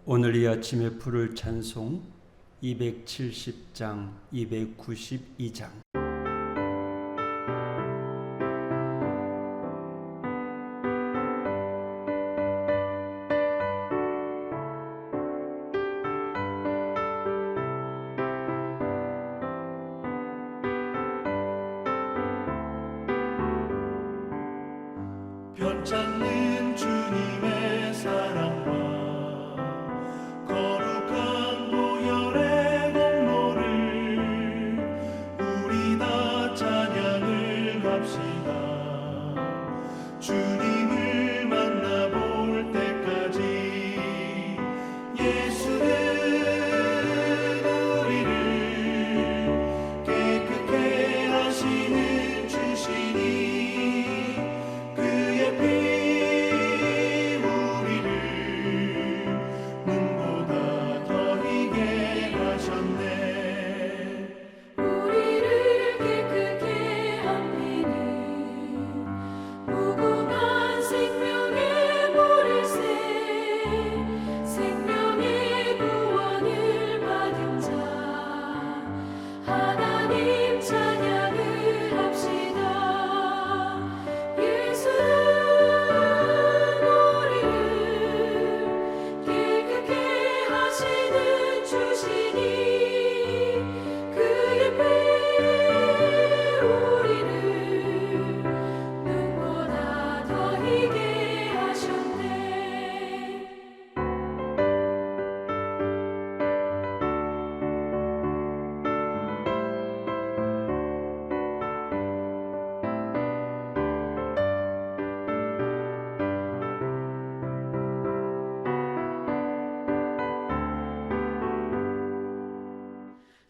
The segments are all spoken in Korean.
오늘 이 아침에 부를 찬송 270장 292장. 변찮는 주님의 사랑과 거룩한 보혈의 공로를 우리 다 찬양을 합시다. 주님을 만나볼 때까지 예수는 우리를 깨끗게 하시는 주시니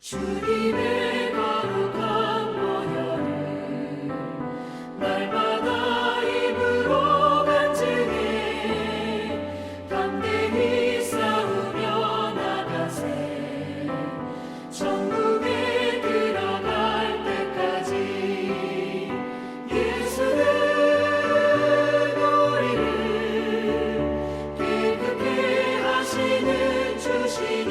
주님의 거룩한 보혈을 날마다 입으로 간증해 담대히 싸우며 나가세. 천국에 들어갈 때까지 예수는 우리를 깨끗게 하시는 주시니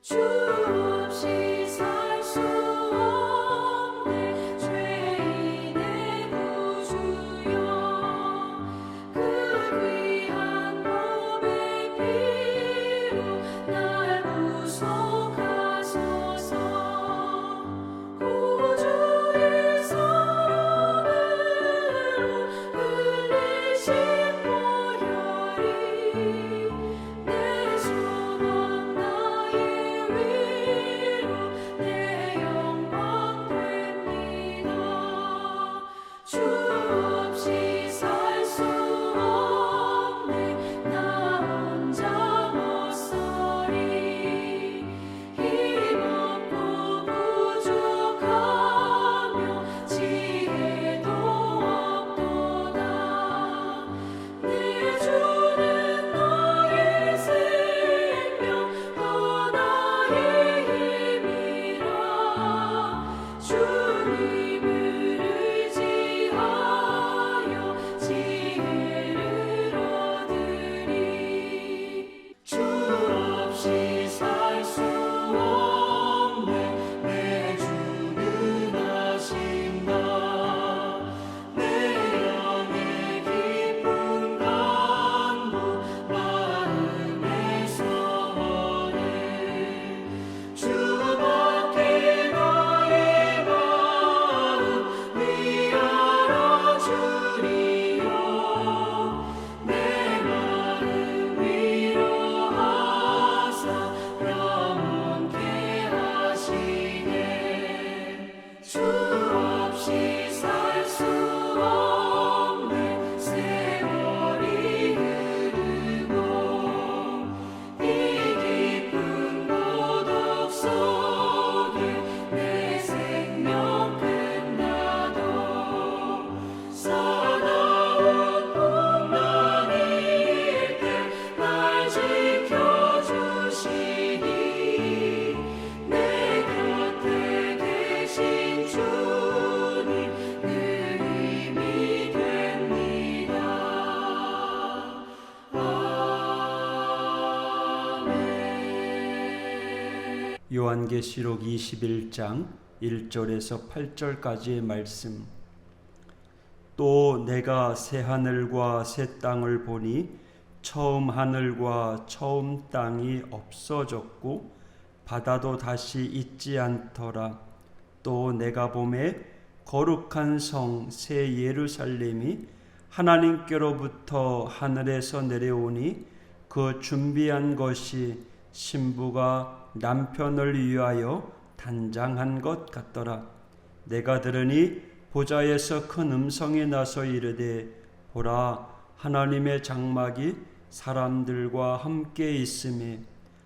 주 없이 살 수 없네. 죄인의 구주여, 그 귀한 몸의 피로 날 구속하소서. 구주의 사랑으로 흘리신 보혈이 내 소망 나의 위 요한계시록 21장 1절에서 8절까지의 말씀. 또 내가 새 하늘과 새 땅을 보니 처음 하늘과 처음 땅이 없어졌고 바다도 다시 있지 않더라. 또 내가 보매 거룩한 성 새 예루살렘이 하나님께로부터 하늘에서 내려오니 그 준비한 것이 신부가 남편을 위하여 단장한 것 같더라. 내가 들으니 보좌에서 큰 음성이 나서 이르되 보라 하나님의 장막이 사람들과 함께 있음에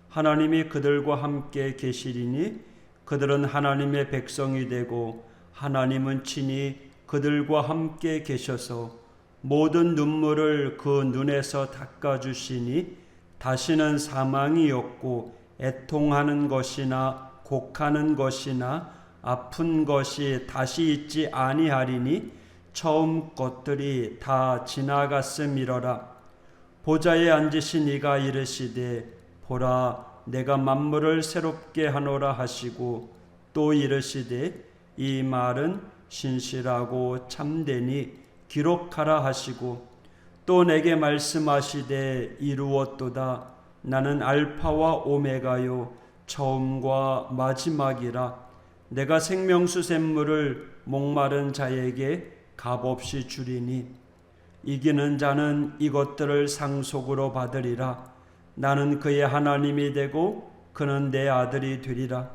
하나님이 그들과 함께 계시리니 그들은 하나님의 백성이 되고 하나님은 친히 그들과 함께 계셔서 모든 눈물을 그 눈에서 닦아주시니 다시는 사망이 없고 애통하는 것이나 곡하는 것이나 아픈 것이 다시 있지 아니하리니 처음 것들이 다 지나갔음이러라. 보좌에 앉으신 이가 이르시되 보라 내가 만물을 새롭게 하노라 하시고 또 이르시되 이 말은 신실하고 참되니 기록하라 하시고 또 내게 말씀하시되 이루었도다. 나는 알파와 오메가요 처음과 마지막이라. 내가 생명수 샘물을 목마른 자에게 값없이 주리니 이기는 자는 이것들을 상속으로 받으리라. 나는 그의 하나님이 되고 그는 내 아들이 되리라.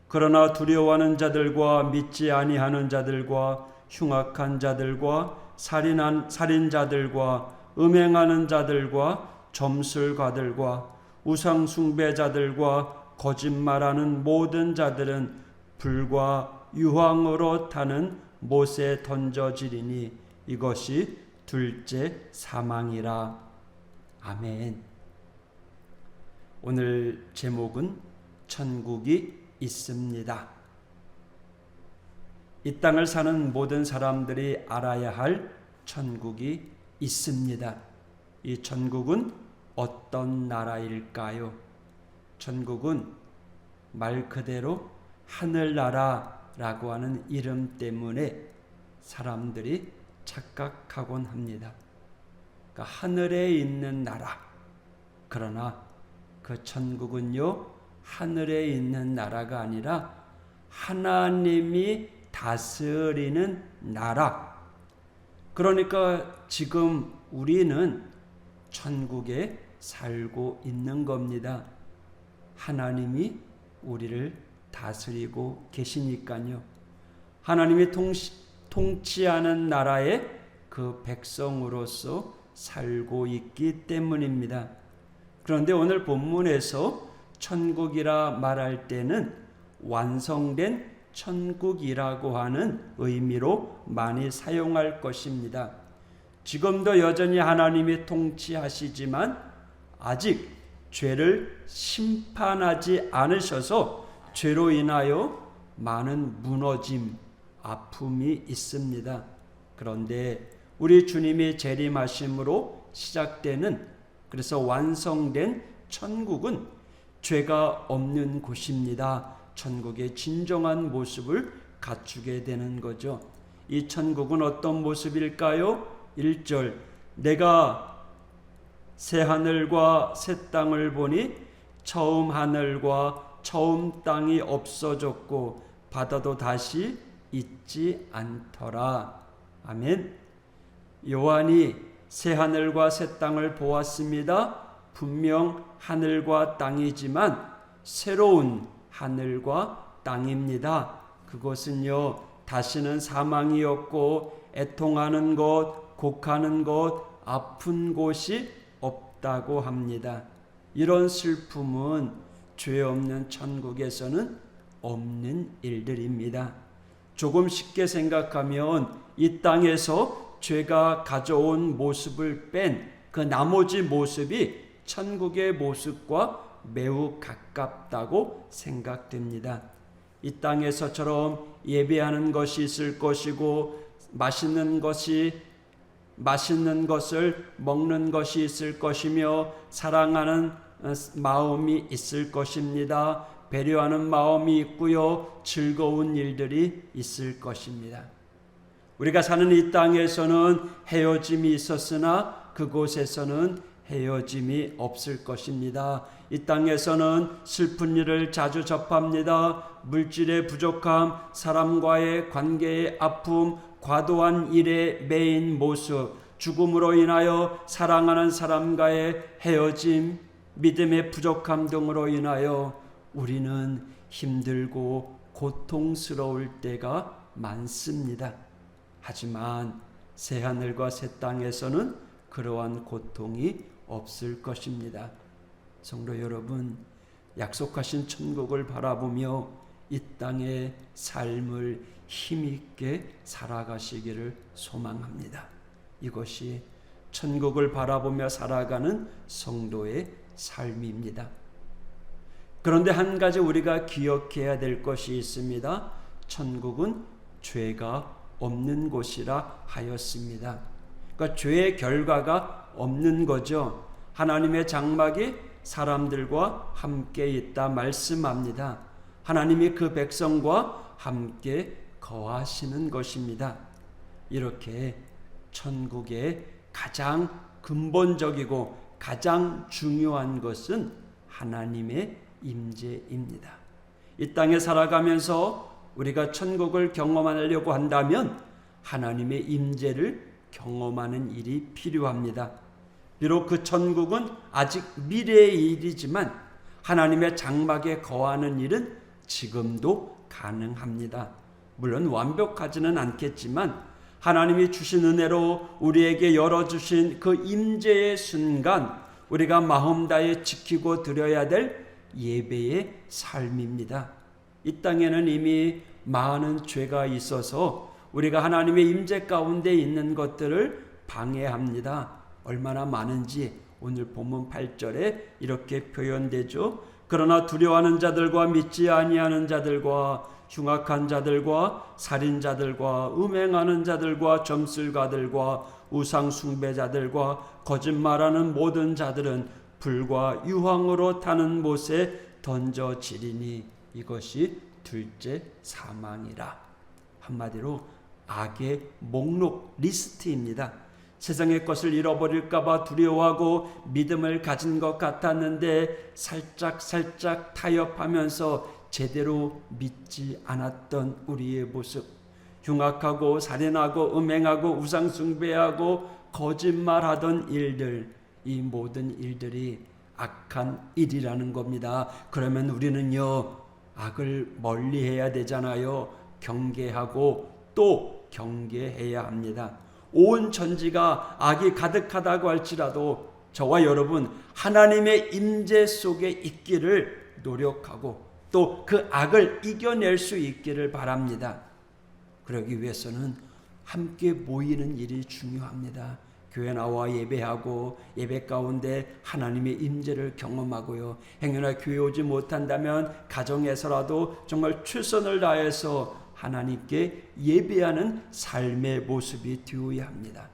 그러나 두려워하는 자들과 믿지 아니하는 자들과 흉악한 자들과 살인자들과 음행하는 자들과 점술가들과 우상 숭배자들과 거짓말하는 모든 자들은 불과 유황으로 타는 못에 던져지리니 이것이 둘째 사망이라. 아멘. 오늘 제목은 천국이 있습니다. 이 땅을 사는 모든 사람들이 알아야 할 천국이 있습니다. 이 천국은 어떤 나라일까요? 천국은 말 그대로 하늘나라라고 하는 이름 때문에 사람들이 착각하곤 합니다. 그러니까 하늘에 있는 나라. 그러나 그 천국은요, 하늘에 있는 나라가 아니라 하나님이 다스리는 나라. 그러니까 지금 우리는 천국에 살고 있는 겁니다. 하나님이 우리를 다스리고 계시니까요. 하나님이 통치하는 나라의 그 백성으로서 살고 있기 때문입니다. 그런데 오늘 본문에서 천국이라 말할 때는 완성된 천국이라고 하는 의미로 많이 사용할 것입니다. 지금도 여전히 하나님이 통치하시지만 아직 죄를 심판하지 않으셔서 죄로 인하여 많은 무너짐, 아픔이 있습니다. 그런데 우리 주님이 재림하심으로 시작되는, 그래서 완성된 천국은 죄가 없는 곳입니다. 천국의 진정한 모습을 갖추게 되는 거죠. 이 천국은 어떤 모습일까요? 1절, 내가 새 하늘과 새 땅을 보니 처음 하늘과 처음 땅이 없어졌고 바다도 다시 있지 않더라. 아멘. 요한이 새 하늘과 새 땅을 보았습니다. 분명 하늘과 땅이지만 새로운 하늘과 땅입니다. 그것은요, 다시는 사망이 없고 애통하는 것, 곡하는 것, 아픈 곳이 없다고 합니다. 이런 슬픔은 죄 없는 천국에서는 없는 일들입니다. 조금 쉽게 생각하면 이 땅에서 죄가 가져온 모습을 뺀 그 나머지 모습이 천국의 모습과 매우 가깝다고 생각됩니다. 이 땅에서처럼 예배하는 것이 있을 것이고 맛있는 것을 먹는 것이 있을 것이며 사랑하는 마음이 있을 것입니다. 배려하는 마음이 있고요. 즐거운 일들이 있을 것입니다. 우리가 사는 이 땅에서는 헤어짐이 있었으나 그곳에서는 헤어짐이 없을 것입니다. 이 땅에서는 슬픈 일을 자주 접합니다. 물질의 부족함, 사람과의 관계의 아픔, 과도한 일에 매인 모습, 죽음으로 인하여 사랑하는 사람과의 헤어짐, 믿음의 부족함 등으로 인하여 우리는 힘들고 고통스러울 때가 많습니다. 하지만 새하늘과 새 땅에서는 그러한 고통이 없을 것입니다. 성도 여러분, 약속하신 천국을 바라보며 이 땅의 삶을 힘있게 살아가시기를 소망합니다. 이것이 천국을 바라보며 살아가는 성도의 삶입니다. 그런데 한 가지 우리가 기억해야 될 것이 있습니다. 천국은 죄가 없는 곳이라 하였습니다. 그러니까 죄의 결과가 없는 거죠. 하나님의 장막이 사람들과 함께 있다 말씀합니다. 하나님이 그 백성과 함께 거하시는 것입니다. 이렇게 천국의 가장 근본적이고 가장 중요한 것은 하나님의 임재입니다. 이 땅에 살아가면서 우리가 천국을 경험하려고 한다면 하나님의 임재를 경험하는 일이 필요합니다. 비록 그 천국은 아직 미래의 일이지만 하나님의 장막에 거하는 일은 지금도 가능합니다. 물론 완벽하지는 않겠지만 하나님이 주신 은혜로 우리에게 열어주신 그 임재의 순간 우리가 마음 다해 지키고 드려야 될 예배의 삶입니다. 이 땅에는 이미 많은 죄가 있어서 우리가 하나님의 임재 가운데 있는 것들을 방해합니다. 얼마나 많은지 오늘 본문 8절에 이렇게 표현되죠. 그러나 두려워하는 자들과 믿지 아니하는 자들과 흉악한 자들과 살인자들과 음행하는 자들과 점술가들과 우상 숭배자들과 거짓말하는 모든 자들은 불과 유황으로 타는 못에 던져지리니 이것이 둘째 사망이라. 한마디로 악의 목록 리스트입니다. 세상의 것을 잃어버릴까봐 두려워하고 믿음을 가진 것 같았는데 살짝 타협하면서 제대로 믿지 않았던 우리의 모습, 흉악하고 살인하고 음행하고 우상숭배하고 거짓말하던 일들, 이 모든 일들이 악한 일이라는 겁니다. 그러면 우리는요, 악을 멀리해야 되잖아요. 경계하고 또 경계해야 합니다. 온 천지가 악이 가득하다고 할지라도 저와 여러분 하나님의 임재 속에 있기를 노력하고 또 그 악을 이겨낼 수 있기를 바랍니다. 그러기 위해서는 함께 모이는 일이 중요합니다. 교회 나와 예배하고 예배 가운데 하나님의 임재를 경험하고요. 행여나 교회 오지 못한다면 가정에서라도 정말 최선을 다해서 하나님께 예배하는 삶의 모습이 되어야 합니다.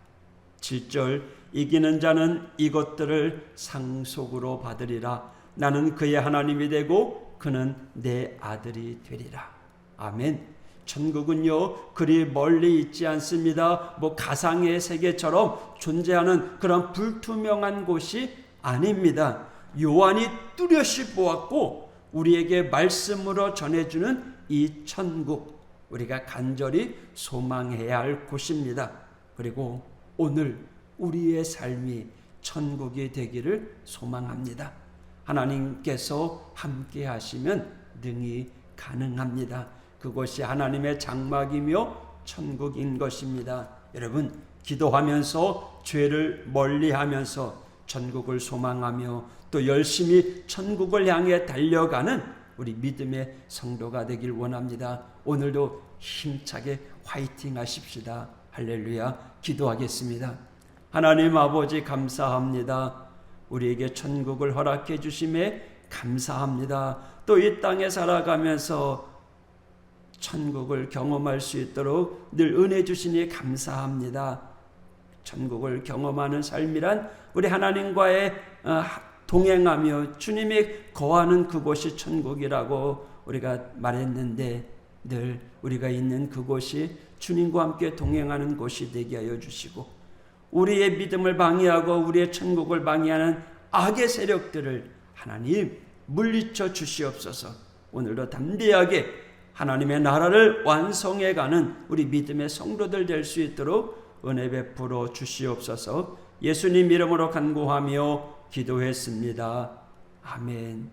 7절 이기는 자는 이것들을 상속으로 받으리라. 나는 그의 하나님이 되고 그는 내 아들이 되리라. 아멘. 천국은요 그리 멀리 있지 않습니다. 가상의 세계처럼 존재하는 그런 불투명한 곳이 아닙니다. 요한이 뚜렷이 보았고 우리에게 말씀으로 전해주는 이 천국, 우리가 간절히 소망해야 할 곳입니다. 그리고 오늘 우리의 삶이 천국이 되기를 소망합니다. 하나님께서 함께 하시면 능히 가능합니다. 그것이 하나님의 장막이며 천국인 것입니다. 여러분, 기도하면서 죄를 멀리하면서 천국을 소망하며 또 열심히 천국을 향해 달려가는 우리 믿음의 성도가 되길 원합니다. 오늘도 힘차게 화이팅 하십시다. 할렐루야. 기도하겠습니다. 하나님 아버지 감사합니다. 우리에게 천국을 허락해 주심에 감사합니다. 또 이 땅에 살아가면서 천국을 경험할 수 있도록 늘 은혜 주시니 감사합니다. 천국을 경험하는 삶이란 우리 하나님과의 동행하며 주님이 거하는 그곳이 천국이라고 우리가 말했는데 늘 우리가 있는 그곳이 주님과 함께 동행하는 곳이 되게 하여 주시고 우리의 믿음을 방해하고 우리의 천국을 방해하는 악의 세력들을 하나님 물리쳐 주시옵소서. 오늘도 담대하게 하나님의 나라를 완성해가는 우리 믿음의 성도들 될 수 있도록 은혜 베풀어 주시옵소서. 예수님 이름으로 간구하며 기도했습니다. 아멘.